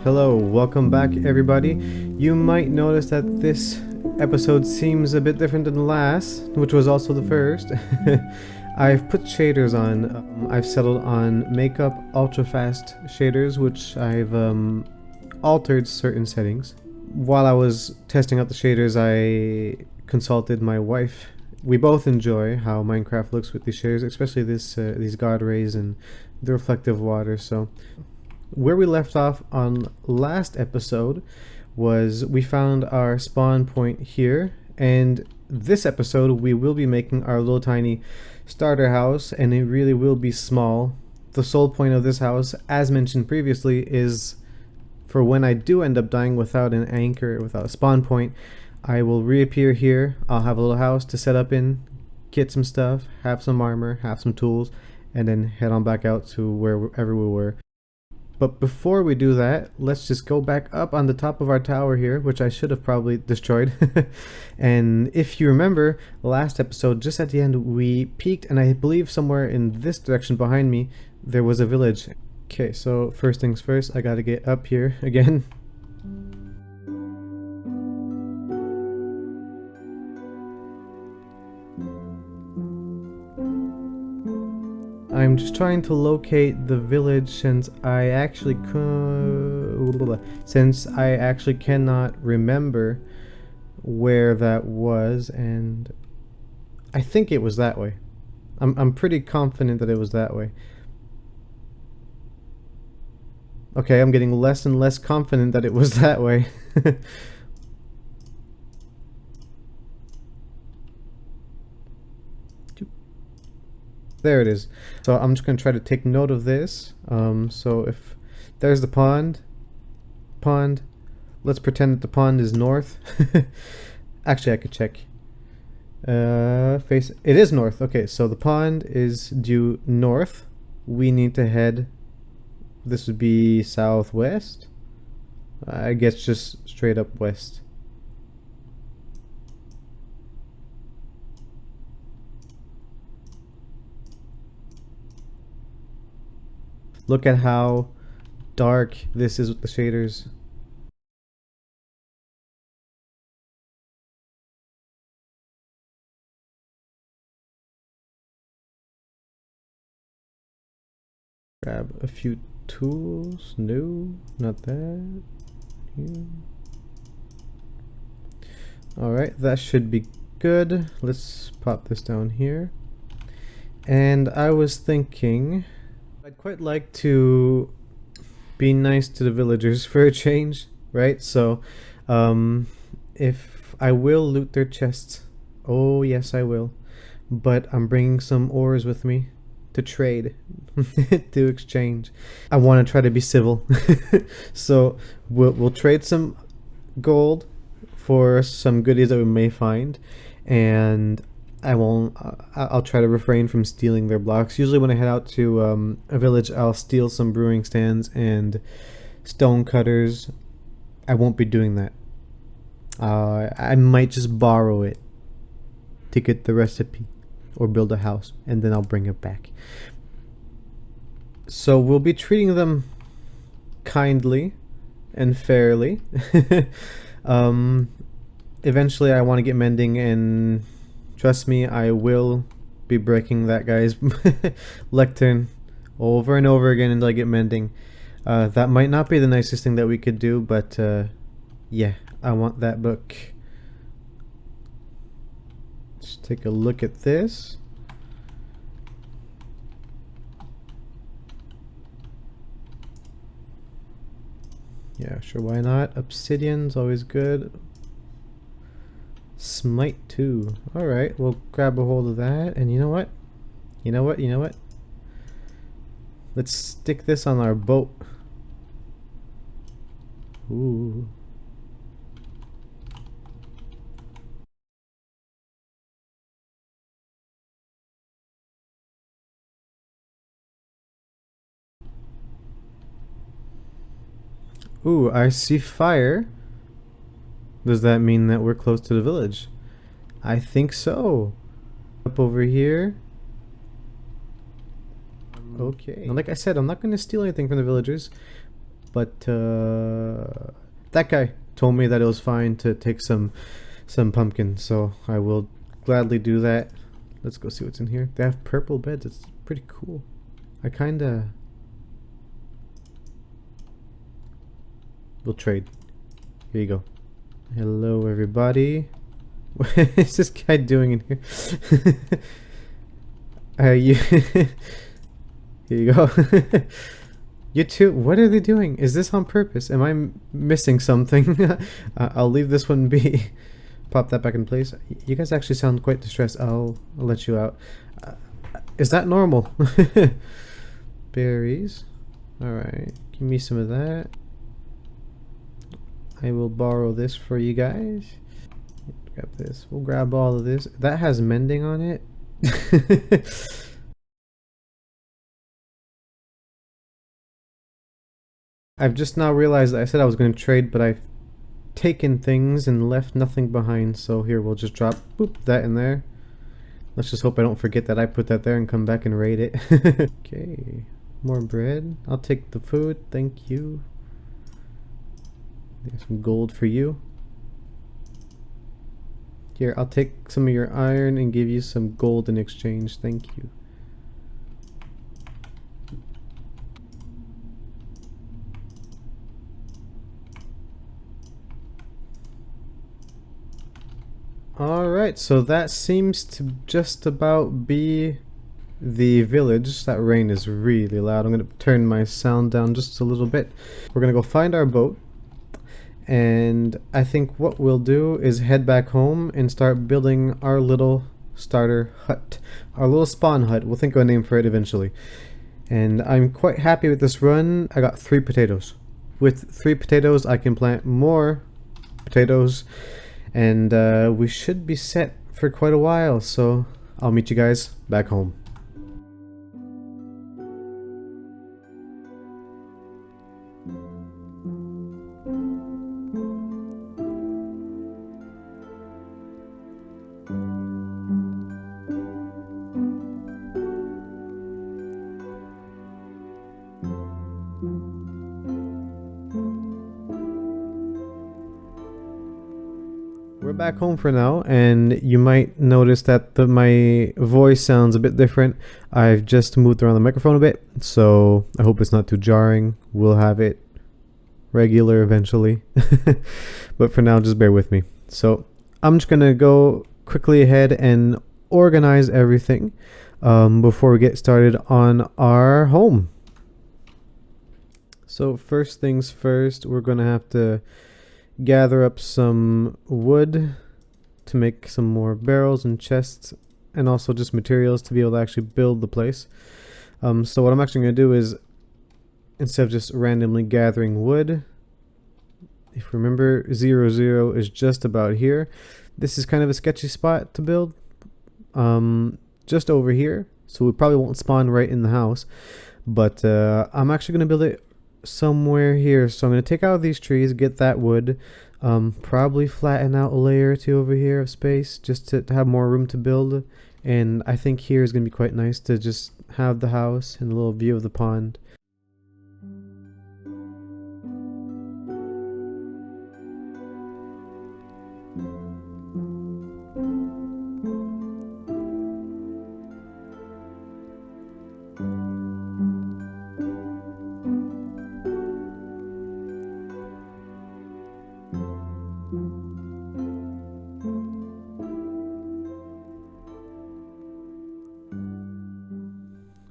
Hello, welcome back everybody. You might notice that this episode seems a bit different than the last, which was also the first. I've put shaders on. I've settled on makeup ultra fast shaders, which I've altered certain settings. While I was testing out the shaders, I consulted my wife. We both enjoy how Minecraft looks with these shaders, especially these god rays and the reflective water. So where we left off on last episode was we found our spawn point here, and this episode we will be making our little tiny starter house, and it really will be small. The sole point of this house, as mentioned previously, is for when I do end up dying without an anchor, without a spawn point, I will reappear here. I'll have a little house to set up in, get some stuff, have some armor, have some tools, and then head on back out to wherever we were. But before we do that, let's just go back up on the top of our tower here, which I should have probably destroyed. And if you remember, last episode, just at the end, we peeked, and I believe somewhere in this direction behind me, there was a village. Okay, so first things first, I gotta get up here again. I'm just trying to locate the village since I actually cannot remember where that was, and I think it was that way. I'm pretty confident that it was that way. Okay, I'm getting less and less confident that it was that way. There it is. So I'm just going to try to take note of this. So if there's the pond, let's pretend that the pond is north. Actually, I could check. It is north. Okay, so the pond is due north. We need to head, this would be southwest. I guess just straight up west. Look at how dark this is with the shaders. Grab a few tools. No, not that. Here. Alright, that should be good. Let's pop this down here. And I was thinking, I'd quite like to be nice to the villagers for a change, right? So, if I will loot their chests, oh yes I will, but I'm bringing some ores with me to trade, to exchange. I want to try to be civil, so we'll trade some gold for some goodies that we may find, and I'll try to refrain from stealing their blocks. Usually when I head out to a village, I'll steal some brewing stands and stone cutters. I won't be doing that. I might just borrow it to get the recipe or build a house, and then I'll bring it back. So we'll be treating them kindly and fairly. Eventually I want to get mending, and trust me, I will be breaking that guy's lectern over and over again until I get mending. That might not be the nicest thing that we could do, but yeah, I want that book. Let's take a look at this. Yeah, sure, why not? Obsidian's always good. Smite 2. Alright, we'll grab a hold of that. And you know what? You know what? Let's stick this on our boat. Ooh. Ooh, I see fire. Does that mean that we're close to the village? I think so. Up over here. Okay. And like I said, I'm not going to steal anything from the villagers. but that guy told me that it was fine to take some pumpkin, so I will gladly do that. Let's go see what's in here. They have purple beds. It's pretty cool. I kinda will trade. Here you go. Hello everybody. What is this guy doing in here? You here you go. You two, what are they doing? Is this on purpose? Am I missing something? I'll leave this one be. Pop that back in place. You guys actually sound quite distressed. I'll let you out. Is that normal? Berries. Alright, give me some of that. I will borrow this for you guys. Grab this. We'll grab all of this. That has mending on it. I've just now realized that I said I was going to trade, but I've taken things and left nothing behind. So here, we'll just drop boop, that in there. Let's just hope I don't forget that I put that there and come back and raid it. Okay, more bread. I'll take the food. Thank you. There's some gold for you. Here, I'll take some of your iron and give you some gold in exchange. Thank you. Alright, so that seems to just about be the village. That rain is really loud. I'm going to turn my sound down just a little bit. We're going to go find our boat. And I think what we'll do is head back home and start building our little starter hut. Our little spawn hut. We'll think of a name for it eventually. And I'm quite happy with this run. I got 3 potatoes. With 3 potatoes I can plant more potatoes. And we should be set for quite a while. So I'll meet you guys back home. We're back home for now, and you might notice that my voice sounds a bit different. I've just moved around the microphone a bit, so I hope it's not too jarring. We'll have it regular eventually. But for now, just bear with me. So I'm just gonna go quickly ahead and organize everything before we get started on our home. So first things first, we're gonna have to gather up some wood to make some more barrels and chests, and also just materials to be able to actually build the place. So what I'm actually going to do is, instead of just randomly gathering wood, if you remember, 0, is just about here. This is kind of a sketchy spot to build, just over here, so we probably won't spawn right in the house, but I'm actually going to build it somewhere here. So I'm going to take out these trees, get that wood, probably flatten out a layer or 2 over here of space just to have more room to build. And I think here is going to be quite nice to just have the house and a little view of the pond.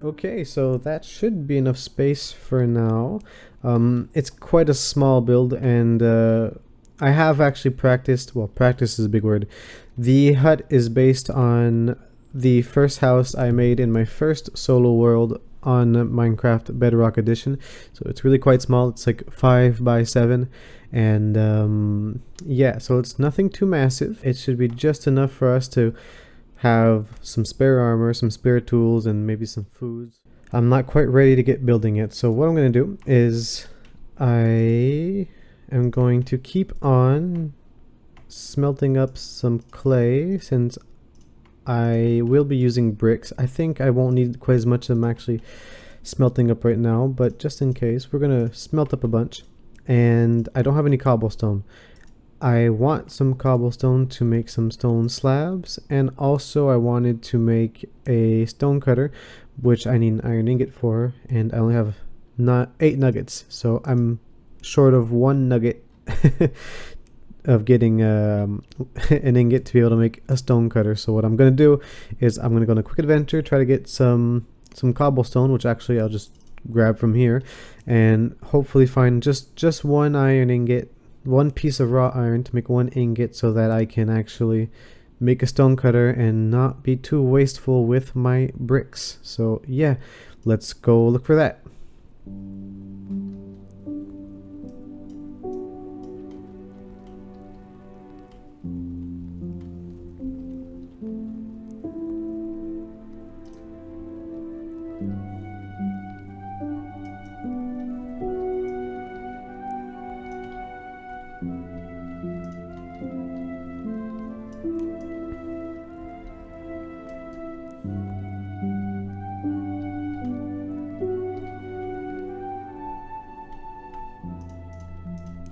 Okay, so that should be enough space for now. It's quite a small build, and I have actually practiced, well, practice is a big word. The hut is based on the first house I made in my first solo world on Minecraft Bedrock Edition. So it's really quite small. It's like 5 by 7, and yeah, so it's nothing too massive. It should be just enough for us to have some spare armor, some spare tools, and maybe some foods. I'm not quite ready to get building yet, so what I'm going to do is I am going to keep on smelting up some clay, since I will be using bricks. I think I won't need quite as much. I'm actually smelting up right now, but just in case, we're gonna smelt up a bunch. And I don't have any cobblestone. I want some cobblestone to make some stone slabs, and also I wanted to make a stone cutter, which I need an iron ingot for, and I only have not 8 nuggets, so I'm short of 1 nugget of getting an ingot to be able to make a stone cutter. So what I'm gonna do is I'm gonna go on a quick adventure, try to get some cobblestone, which actually I'll just grab from here, and hopefully find just 1 iron ingot, 1 piece of raw iron to make 1 ingot, so that I can actually make a stone cutter and not be too wasteful with my bricks. So yeah, let's go look for that.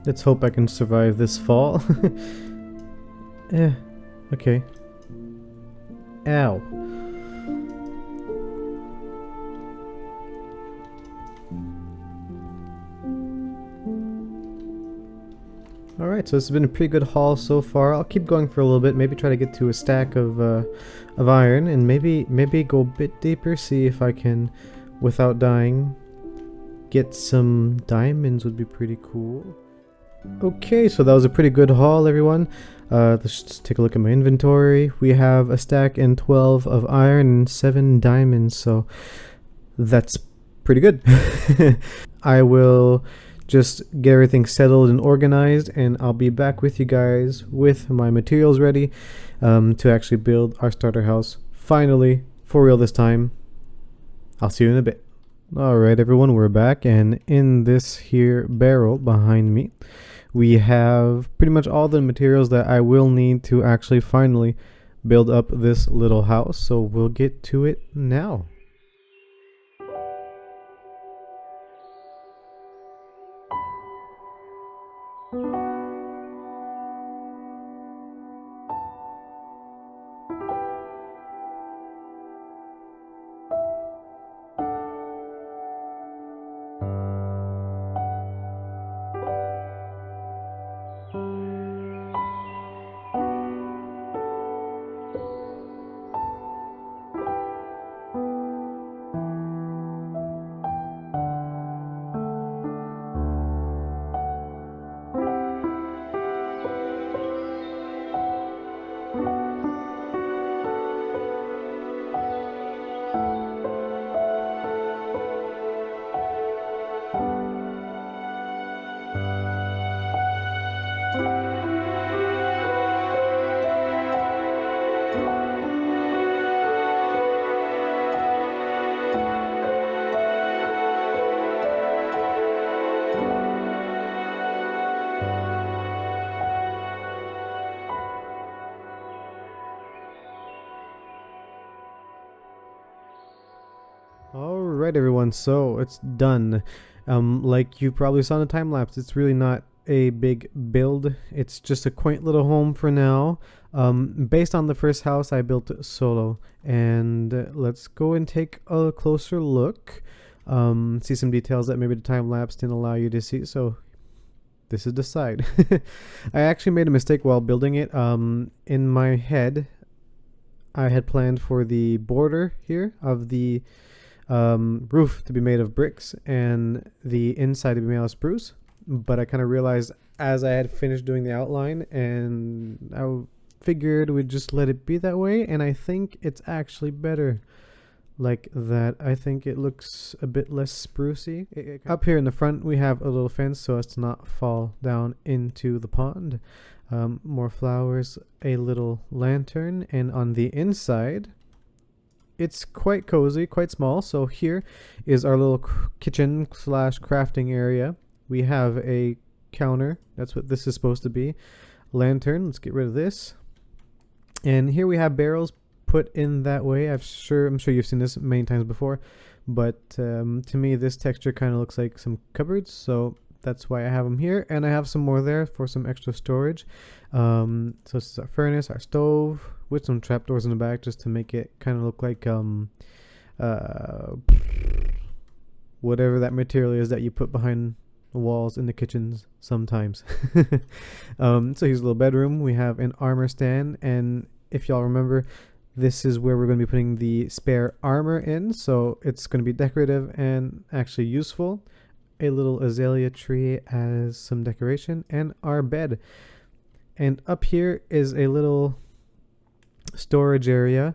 Let's hope I can survive this fall. Okay. Ow. Alright, so this has been a pretty good haul so far. I'll keep going for a little bit, maybe try to get to a stack of iron, and maybe go a bit deeper, see if I can, without dying, get some diamonds. Would be pretty cool. Okay, so that was a pretty good haul, everyone. Let's just take a look at my inventory. We have a stack and 12 of iron and 7 diamonds, so that's pretty good. I will just get everything settled and organized, and I'll be back with you guys with my materials ready to actually build our starter house. Finally, for real this time. I'll see you in a bit. Alright everyone, we're back, and in this here barrel behind me we have pretty much all the materials that I will need to actually finally build up this little house, so we'll get to it now. Alright everyone, so it's done. Like you probably saw in the time lapse, it's really not a big build. It's just a quaint little home for now. Based on the first house I built solo. And let's go and take a closer look. See some details that maybe the time lapse didn't allow you to see. So this is the side. I actually made a mistake while building it. In my head, I had planned for the border here of the roof to be made of bricks and the inside to be made of spruce, but I kind of realized as I had finished doing the outline, and I figured we'd just let it be that way, and I think it's actually better like that. I think it looks a bit less sprucey. Up here in the front we have a little fence so as to not fall down into the pond. More flowers, a little lantern, and on the inside it's quite cozy, quite small. So here is our little kitchen slash crafting area. We have a counter. That's what this is supposed to be. Lantern. Let's get rid of this. And here we have barrels put in that way. I'm sure you've seen this many times before. but to me this texture kind of looks like some cupboards, so that's why I have them here, and I have some more there for some extra storage. So this is our furnace, our stove, with some trapdoors in the back just to make it kind of look like whatever that material is that you put behind the walls in the kitchens sometimes. So here's a little bedroom. We have an armor stand, and if y'all remember, this is where we're going to be putting the spare armor in, so it's going to be decorative and actually useful. A little azalea tree as some decoration, and our bed. And up here is a little storage area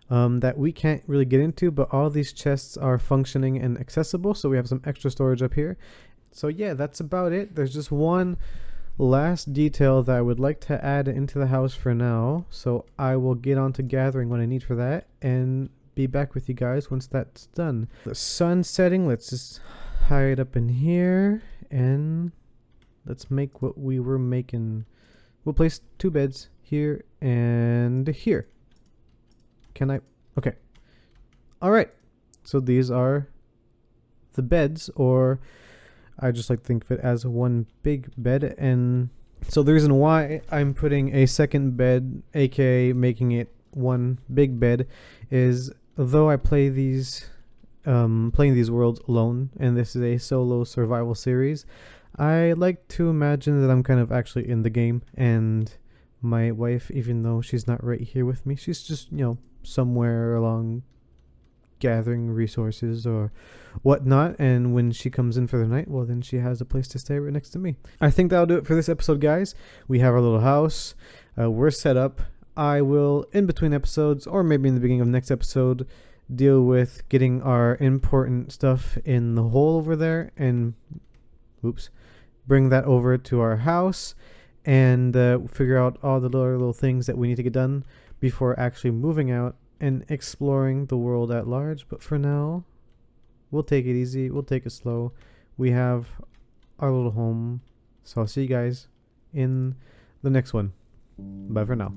that we can't really get into, but all these chests are functioning and accessible, so we have some extra storage up here. So yeah, that's about it. There's just one last detail that I would like to add into the house for now, so I will get on to gathering what I need for that and be back with you guys once that's done. The sun setting, let's just hide up in here and let's make what we were making. We'll place 2 beds here and here. Can I? Okay. All right. So these are the beds, or I just like to think of it as one big bed. And so the reason why I'm putting a second bed, aka making it one big bed, is though I play these playing these worlds alone, and this is a solo survival series, I like to imagine that I'm kind of actually in the game, and my wife, even though she's not right here with me, she's just, you know, somewhere along gathering resources or whatnot, and when she comes in for the night, well, then she has a place to stay right next to me. I think that'll do it for this episode, guys. We have our little house, we're set up. I will, in between episodes, or maybe in the beginning of next episode, deal with getting our important stuff in the hole over there and bring that over to our house and figure out all the little things that we need to get done before actually moving out and exploring the world at large. But for now, we'll take it easy, we'll take it slow. We have our little home, so I'll see you guys in the next one. Bye for now.